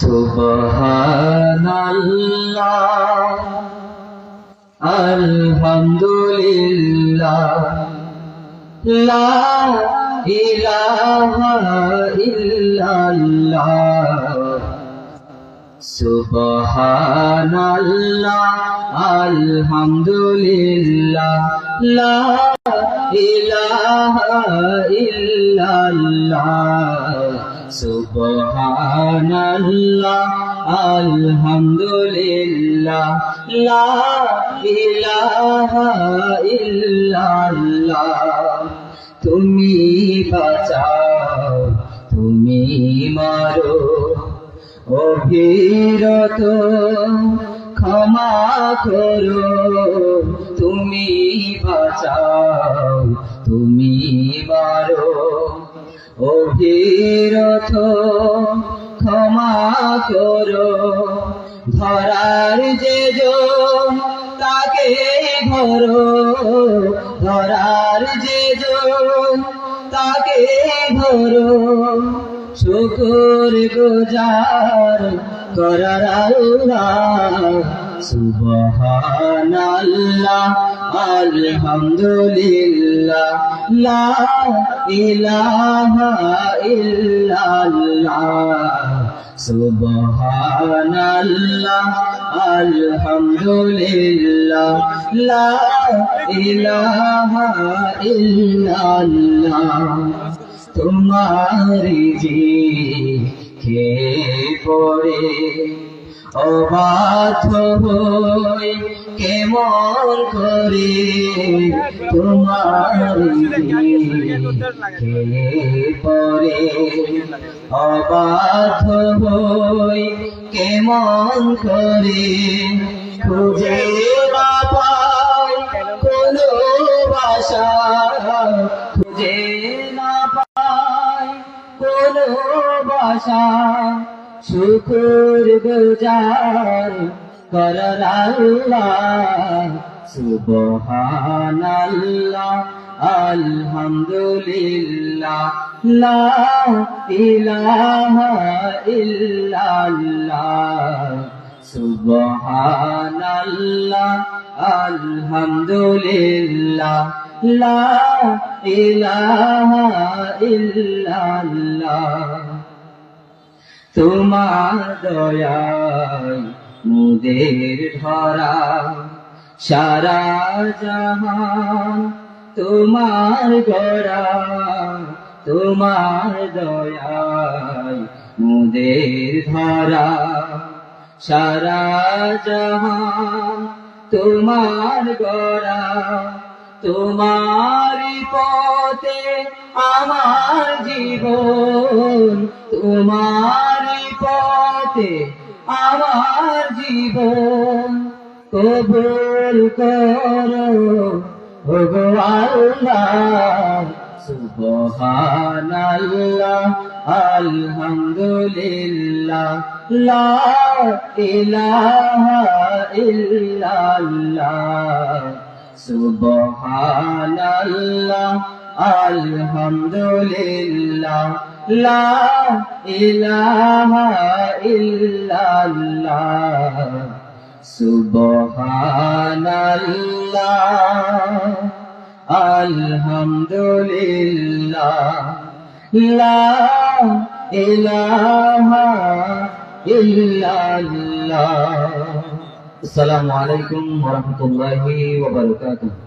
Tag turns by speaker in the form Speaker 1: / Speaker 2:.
Speaker 1: সুবহানাল্লাহ আলহামদুলিল্লাহ লা ইলাহা ইল্লাল্লাহ সুবহানাল্লাহ আলহামদুলিল্লাহ লা ইলাহা ইল্লাল্লাহ সুবহানাল্লাহ আলহামদুলিল্লাহ লা ইলাহা ইল্লাল্লাহ তুমি বাঁচাও তুমি মারো অভিরত ক্ষমা করো তুমি বাঁচাও তুমি মারো অভিরত ক্ষমা করো ধরার যে জন তাকে ধরো ধরার যে জন তাকে ধরো শুকর গুজার করার আল্লাহ সুবহানাল্লাহ আলহামদুলিল্লাহ লা ইলাহা ইল্লাল্লাহ সুবহানাল্লাহ আলহামদুলিল্লাহ লা ইলাহা ইল্লাল্লাহ তোমারি জিকে পড়ে অবাধ হই কেমন করে তোমারি জিকে পড়ে অবাধ হই কেমন করে খুঁজে না পাই কোনো ভাষা খুঁজে না পাই কোনো ভাষা শুকর গুজার করার আল্লাহ সুবহানাল্লাহ আলহামদুলিল্লাহ লা ইলাহা ইল্লাল্লাহ সুবহানাল্লাহ আলহামদুলিল্লাহ লা ইলাহা ইল্লাল্লাহ তোমার দয়ায় মুদের ধরা সারা জাহান তোমার গড়া তোমার দয়ায় মুদের ধরা সারা জাহান তোমার গড়া তোমারি পথে আমার জীবন তোমারি পথে আমার জীবন কবুল করো ওগো আল্লাহ সুবহানাল্লাহ আলহামদুলিল্লাহ লা ইলাহা ইল্লাল্লাহ সুবহানাল্লাহ আলহামদুলিল্লাহ লা ইলাহা ইল্লাল্লাহ সুবহানাল্লাহ আলহামদুলিল্লাহ লা ইলাহা ইল্লাল্লাহ। আসসালামু আলাইকুম ওয়া রাহমাতুল্লাহি ওয়া বারাকাতুহু।